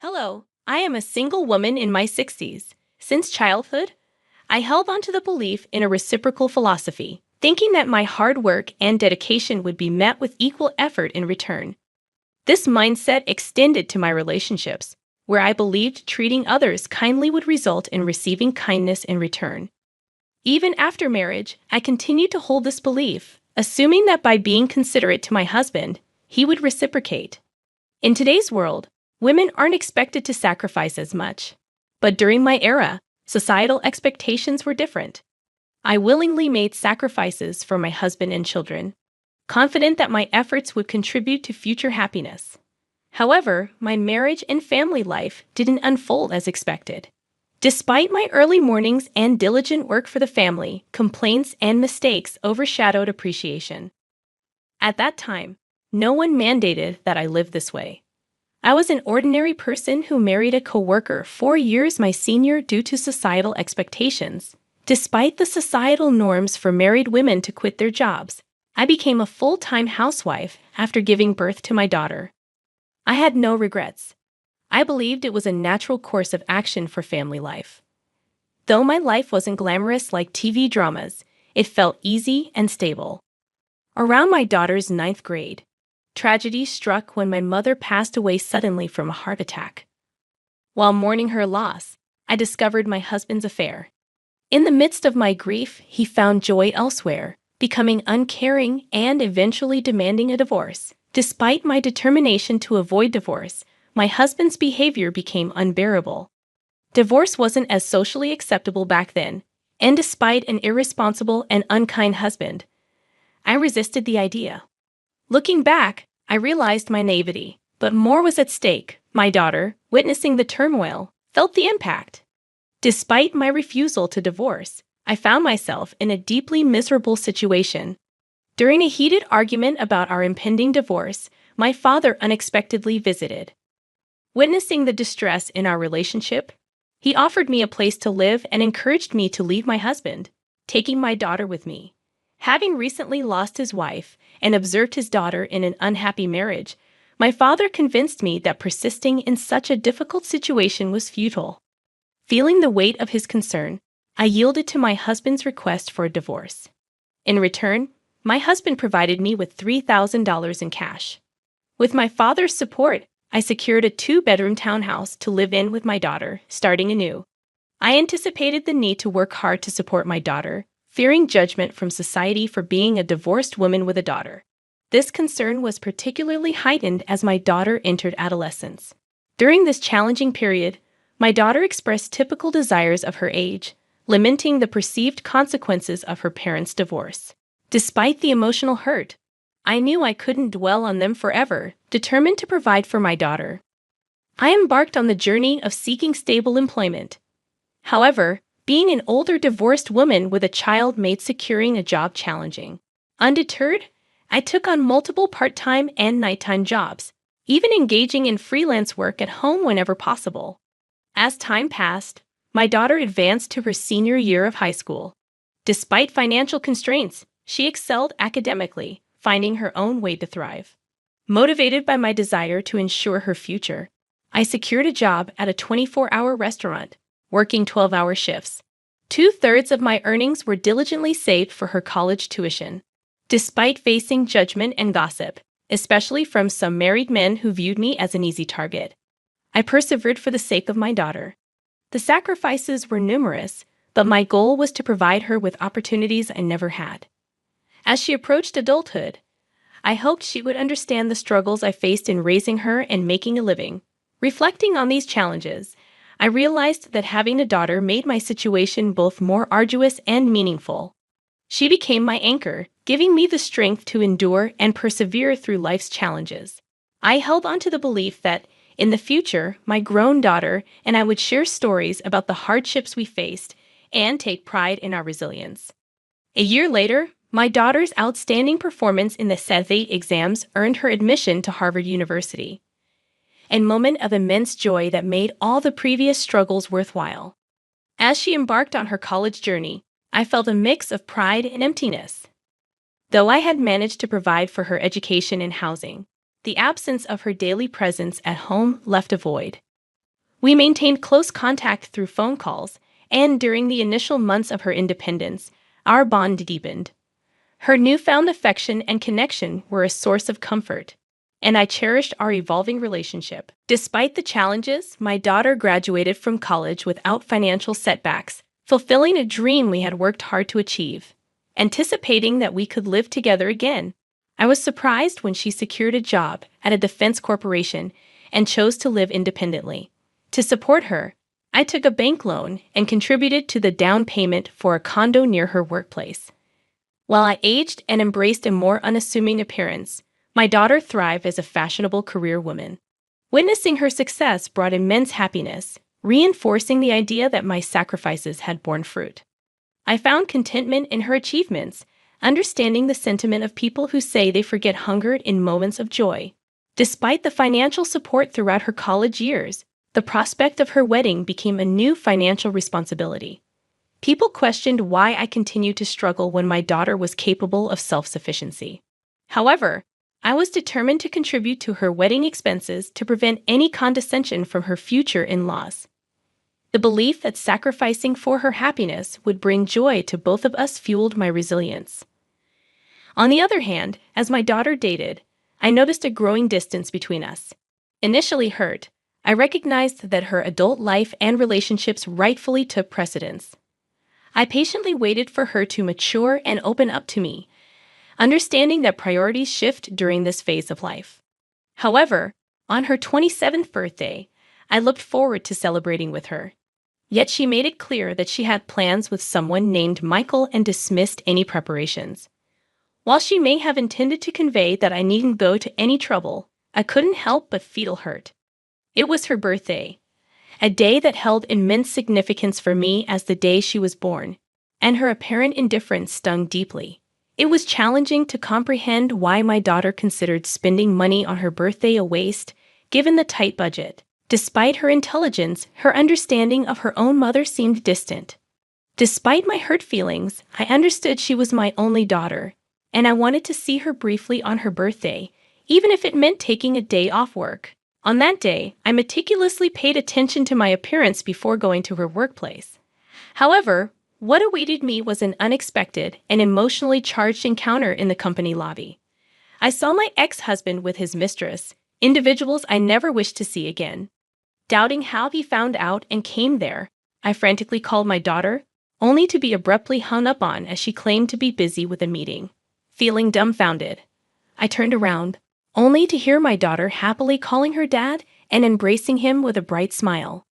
Hello, I am a single woman in my 60s. Since childhood, I held on to the belief in a reciprocal philosophy, thinking that my hard work and dedication would be met with equal effort in return. This mindset extended to my relationships, where I believed treating others kindly would result in receiving kindness in return. Even after marriage, I continued to hold this belief, assuming that by being considerate to my husband, he would reciprocate. In today's world, women aren't expected to sacrifice as much. But during my era, societal expectations were different. I willingly made sacrifices for my husband and children, confident that my efforts would contribute to future happiness. However, my marriage and family life didn't unfold as expected. Despite my early mornings and diligent work for the family, complaints and mistakes overshadowed appreciation. At that time, no one mandated that I live this way. I was an ordinary person who married a coworker 4 years my senior due to societal expectations. Despite the societal norms for married women to quit their jobs, I became a full-time housewife after giving birth to my daughter. I had no regrets. I believed it was a natural course of action for family life. Though my life wasn't glamorous like TV dramas, it felt easy and stable. Around my daughter's ninth grade, tragedy struck when my mother passed away suddenly from a heart attack. While mourning her loss, I discovered my husband's affair. In the midst of my grief, he found joy elsewhere, becoming uncaring and eventually demanding a divorce. Despite my determination to avoid divorce, my husband's behavior became unbearable. Divorce wasn't as socially acceptable back then, and despite an irresponsible and unkind husband, I resisted the idea. Looking back, I realized my naivety, but more was at stake. My daughter, witnessing the turmoil, felt the impact. Despite my refusal to divorce, I found myself in a deeply miserable situation. During a heated argument about our impending divorce, my father unexpectedly visited. Witnessing the distress in our relationship, he offered me a place to live and encouraged me to leave my husband, taking my daughter with me. Having recently lost his wife and observed his daughter in an unhappy marriage, my father convinced me that persisting in such a difficult situation was futile. Feeling the weight of his concern, I yielded to my husband's request for a divorce. In return, my husband provided me with $3,000 in cash. With my father's support, I secured a 2-bedroom townhouse to live in with my daughter, starting anew. I anticipated the need to work hard to support my daughter, fearing judgment from society for being a divorced woman with a daughter. This concern was particularly heightened as my daughter entered adolescence. During this challenging period, my daughter expressed typical desires of her age, lamenting the perceived consequences of her parents' divorce. Despite the emotional hurt, I knew I couldn't dwell on them forever, determined to provide for my daughter. I embarked on the journey of seeking stable employment. However, being an older divorced woman with a child made securing a job challenging. Undeterred, I took on multiple part-time and nighttime jobs, even engaging in freelance work at home whenever possible. As time passed, my daughter advanced to her senior year of high school. Despite financial constraints, she excelled academically, finding her own way to thrive. Motivated by my desire to ensure her future, I secured a job at a 24-hour restaurant, working 12-hour shifts. 2/3 of my earnings were diligently saved for her college tuition. Despite facing judgment and gossip, especially from some married men who viewed me as an easy target, I persevered for the sake of my daughter. The sacrifices were numerous, but my goal was to provide her with opportunities I never had. As she approached adulthood, I hoped she would understand the struggles I faced in raising her and making a living. Reflecting on these challenges, I realized that having a daughter made my situation both more arduous and meaningful. She became my anchor, giving me the strength to endure and persevere through life's challenges. I held on to the belief that, in the future, my grown daughter and I would share stories about the hardships we faced and take pride in our resilience. A year later, my daughter's outstanding performance in the SAT exams earned her admission to Harvard University, a moment of immense joy that made all the previous struggles worthwhile. As she embarked on her college journey, I felt a mix of pride and emptiness. Though I had managed to provide for her education and housing, the absence of her daily presence at home left a void. We maintained close contact through phone calls, and during the initial months of her independence, our bond deepened. Her newfound affection and connection were a source of comfort, and I cherished our evolving relationship. Despite the challenges, my daughter graduated from college without financial setbacks, fulfilling a dream we had worked hard to achieve. Anticipating that we could live together again, I was surprised when she secured a job at a defense corporation and chose to live independently. To support her, I took a bank loan and contributed to the down payment for a condo near her workplace. While I aged and embraced a more unassuming appearance, my daughter thrived as a fashionable career woman. Witnessing her success brought immense happiness, reinforcing the idea that my sacrifices had borne fruit. I found contentment in her achievements, understanding the sentiment of people who say they forget hunger in moments of joy. Despite the financial support throughout her college years, the prospect of her wedding became a new financial responsibility. People questioned why I continued to struggle when my daughter was capable of self-sufficiency. However, I was determined to contribute to her wedding expenses to prevent any condescension from her future in-laws. The belief that sacrificing for her happiness would bring joy to both of us fueled my resilience. On the other hand, as my daughter dated, I noticed a growing distance between us. Initially hurt, I recognized that her adult life and relationships rightfully took precedence. I patiently waited for her to mature and open up to me, understanding that priorities shift during this phase of life. However, on her 27th birthday, I looked forward to celebrating with her. Yet she made it clear that she had plans with someone named Michael and dismissed any preparations. While she may have intended to convey that I needn't go to any trouble, I couldn't help but feel hurt. It was her birthday, a day that held immense significance for me as the day she was born, and her apparent indifference stung deeply. It was challenging to comprehend why my daughter considered spending money on her birthday a waste, given the tight budget. Despite her intelligence, her understanding of her own mother seemed distant. Despite my hurt feelings, I understood she was my only daughter, and I wanted to see her briefly on her birthday, even if it meant taking a day off work. On that day, I meticulously paid attention to my appearance before going to her workplace. However, what awaited me was an unexpected and emotionally charged encounter in the company lobby. I saw my ex-husband with his mistress, individuals I never wished to see again. Doubting how he found out and came there, I frantically called my daughter, only to be abruptly hung up on as she claimed to be busy with a meeting. Feeling dumbfounded, I turned around, only to hear my daughter happily calling her dad and embracing him with a bright smile.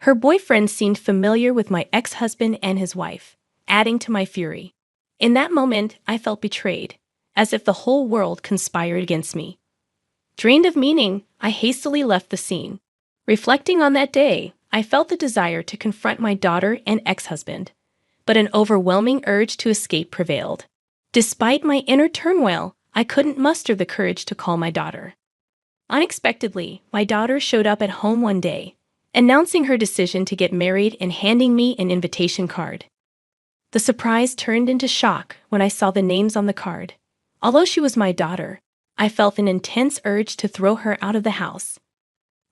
Her boyfriend seemed familiar with my ex-husband and his wife, adding to my fury. In that moment, I felt betrayed, as if the whole world conspired against me. Drained of meaning, I hastily left the scene. Reflecting on that day, I felt the desire to confront my daughter and ex-husband, but an overwhelming urge to escape prevailed. Despite my inner turmoil, I couldn't muster the courage to call my daughter. Unexpectedly, my daughter showed up at home one day, announcing her decision to get married and handing me an invitation card. The surprise turned into shock when I saw the names on the card. Although she was my daughter, I felt an intense urge to throw her out of the house.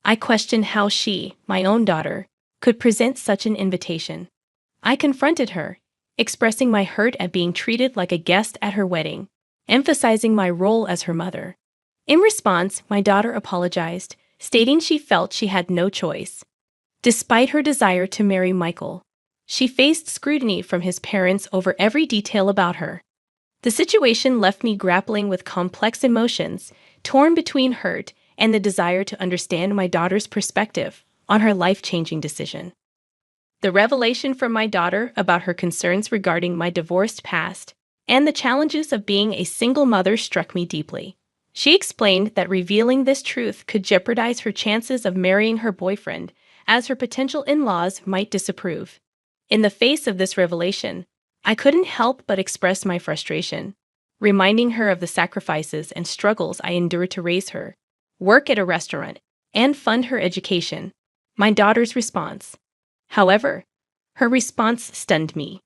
I questioned how she, my own daughter, could present such an invitation. I confronted her, expressing my hurt at being treated like a guest at her wedding, emphasizing my role as her mother. In response, my daughter apologized, stating she felt she had no choice. Despite her desire to marry Michael, she faced scrutiny from his parents over every detail about her. The situation left me grappling with complex emotions, torn between hurt and the desire to understand my daughter's perspective on her life-changing decision. The revelation from my daughter about her concerns regarding my divorced past and the challenges of being a single mother struck me deeply. She explained that revealing this truth could jeopardize her chances of marrying her boyfriend, as her potential in-laws might disapprove. In the face of this revelation, I couldn't help but express my frustration, reminding her of the sacrifices and struggles I endured to raise her, work at a restaurant, and fund her education. My daughter's response. However, her response stunned me.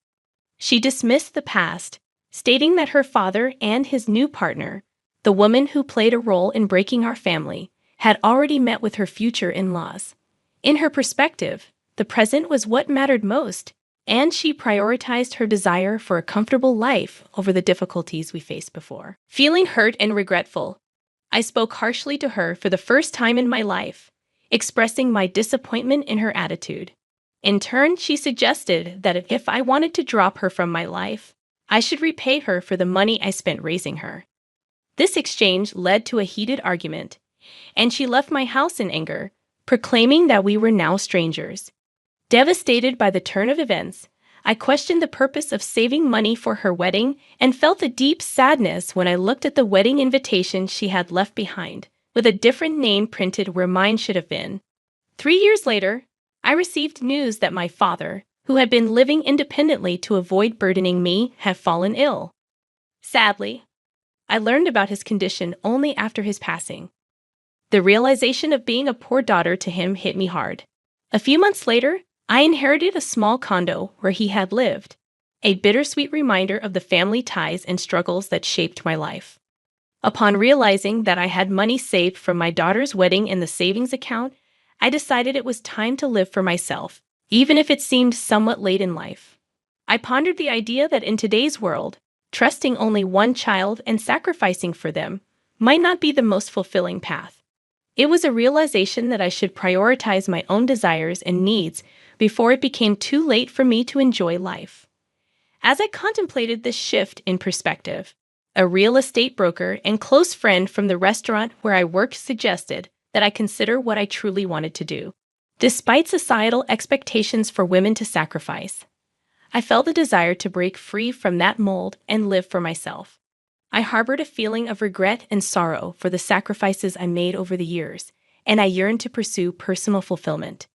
She dismissed the past, stating that her father and his new partner, the woman who played a role in breaking our family, had already met with her future in-laws. In her perspective, the present was what mattered most, and she prioritized her desire for a comfortable life over the difficulties we faced before. Feeling hurt and regretful, I spoke harshly to her for the first time in my life, expressing my disappointment in her attitude. In turn, she suggested that if I wanted to drop her from my life, I should repay her for the money I spent raising her. This exchange led to a heated argument, and she left my house in anger, proclaiming that we were now strangers. Devastated by the turn of events, I questioned the purpose of saving money for her wedding and felt a deep sadness when I looked at the wedding invitation she had left behind, with a different name printed where mine should have been. 3 years later, I received news that my father, who had been living independently to avoid burdening me, had fallen ill. Sadly, I learned about his condition only after his passing. The realization of being a poor daughter to him hit me hard. A few months later, I inherited a small condo where he had lived, a bittersweet reminder of the family ties and struggles that shaped my life. Upon realizing that I had money saved from my daughter's wedding in the savings account, I decided it was time to live for myself, even if it seemed somewhat late in life. I pondered the idea that in today's world, trusting only one child and sacrificing for them might not be the most fulfilling path. It was a realization that I should prioritize my own desires and needs before it became too late for me to enjoy life. As I contemplated this shift in perspective, a real estate broker and close friend from the restaurant where I worked suggested that I consider what I truly wanted to do. Despite societal expectations for women to sacrifice, I felt a desire to break free from that mold and live for myself. I harbored a feeling of regret and sorrow for the sacrifices I made over the years, and I yearned to pursue personal fulfillment.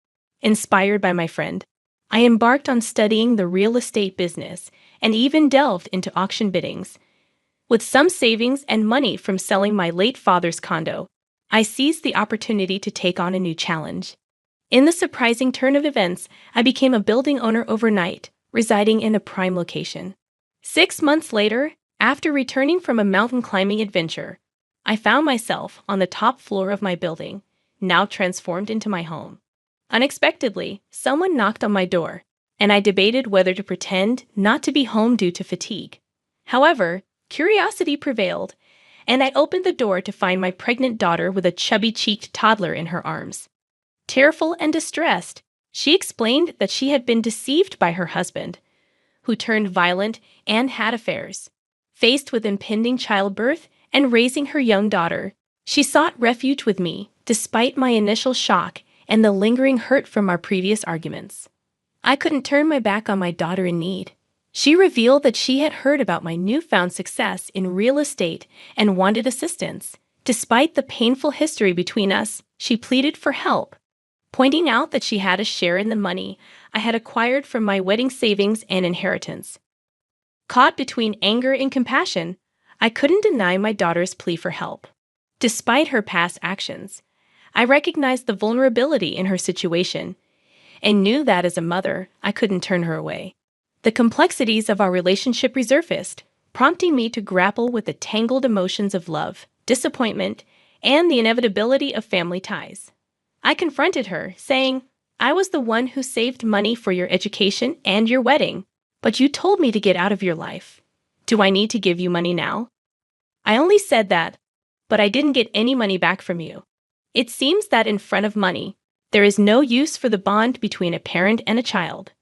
Inspired by my friend, I embarked on studying the real estate business and even delved into auction biddings. With some savings and money from selling my late father's condo, I seized the opportunity to take on a new challenge. In the surprising turn of events, I became a building owner overnight, residing in a prime location. 6 months later, after returning from a mountain climbing adventure, I found myself on the top floor of my building, now transformed into my home. Unexpectedly, someone knocked on my door, and I debated whether to pretend not to be home due to fatigue. However, curiosity prevailed, and I opened the door to find my pregnant daughter with a chubby-cheeked toddler in her arms. Tearful and distressed, she explained that she had been deceived by her husband, who turned violent and had affairs. Faced with impending childbirth and raising her young daughter, she sought refuge with me, despite my initial shock and the lingering hurt from our previous arguments. I couldn't turn my back on my daughter in need. She revealed that she had heard about my newfound success in real estate and wanted assistance. Despite the painful history between us, she pleaded for help, pointing out that she had a share in the money I had acquired from my wedding savings and inheritance. Caught between anger and compassion, I couldn't deny my daughter's plea for help. Despite her past actions, I recognized the vulnerability in her situation and knew that as a mother, I couldn't turn her away. The complexities of our relationship resurfaced, prompting me to grapple with the tangled emotions of love, disappointment, and the inevitability of family ties. I confronted her, saying, "I was the one who saved money for your education and your wedding, but you told me to get out of your life. Do I need to give you money now?" I only said that, but I didn't get any money back from you. It seems that in front of money, there is no use for the bond between a parent and a child.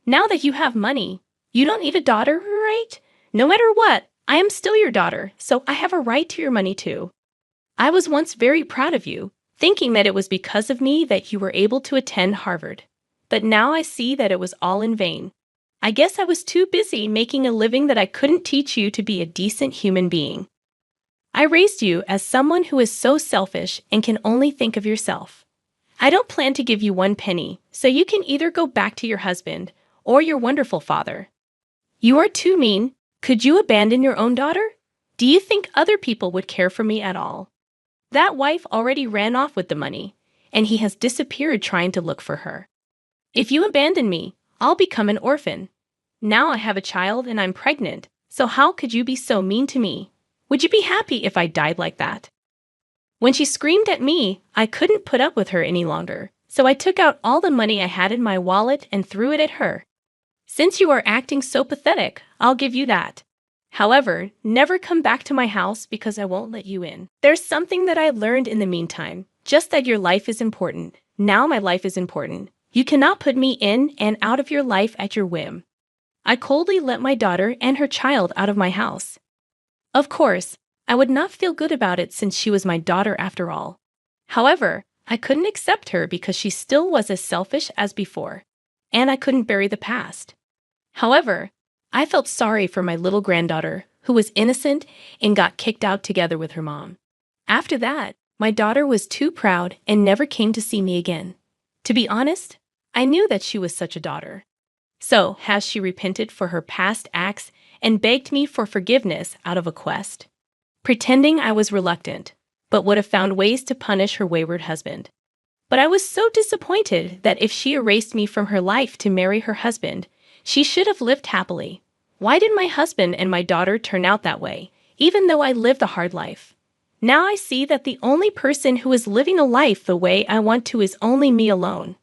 Now that you have money, you don't need a daughter, right? No matter what, I am still your daughter, so I have a right to your money too. I was once very proud of you, thinking that it was because of me that you were able to attend Harvard. But now I see that it was all in vain. I guess I was too busy making a living that I couldn't teach you to be a decent human being. I raised you as someone who is so selfish and can only think of yourself. I don't plan to give you 1 penny, so you can either go back to your husband or your wonderful father. You are too mean. Could you abandon your own daughter? Do you think other people would care for me at all? That wife already ran off with the money, and he has disappeared trying to look for her. If you abandon me, I'll become an orphan. Now I have a child and I'm pregnant, so how could you be so mean to me? Would you be happy if I died like that?" When she screamed at me, I couldn't put up with her any longer, So I took out all the money I had in my wallet and threw it at her. Since you are acting so pathetic, I'll give you that. However, never come back to my house because I won't let you in. There's something that I learned in the meantime, just that your life is important. Now my life is important. You cannot put me in and out of your life at your whim. I coldly let my daughter and her child out of my house. Of course, I would not feel good about it since she was my daughter after all. However, I couldn't accept her because she still was as selfish as before, and I couldn't bury the past. However, I felt sorry for my little granddaughter, who was innocent and got kicked out together with her mom. After that, my daughter was too proud and never came to see me again. To be honest, I knew that she was such a daughter. So, has she repented for her past acts and begged me for forgiveness out of a quest? Pretending I was reluctant, but would have found ways to punish her wayward husband. But I was so disappointed that if she erased me from her life to marry her husband, she should have lived happily. Why did my husband and my daughter turn out that way, even though I lived a hard life? Now I see that the only person who is living a life the way I want to is only me alone.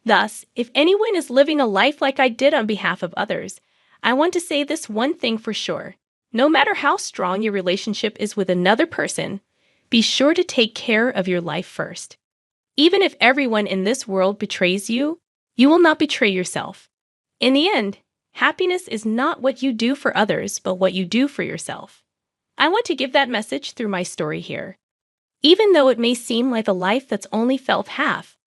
Thus, if anyone is living a life like I did on behalf of others, I want to say this one thing for sure. No matter how strong your relationship is with another person, be sure to take care of your life first. Even if everyone in this world betrays you, you will not betray yourself. In the end, happiness is not what you do for others, but what you do for yourself. I want to give that message through my story here. Even though it may seem like a life that's only felt half,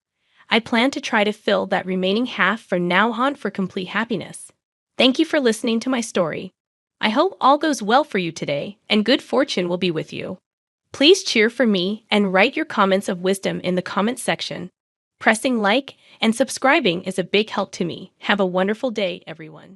I plan to try to fill that remaining half from now on for complete happiness. Thank you for listening to my story. I hope all goes well for you today, and good fortune will be with you. Please cheer for me and write your comments of wisdom in the comment section. Pressing like and subscribing is a big help to me. Have a wonderful day, everyone.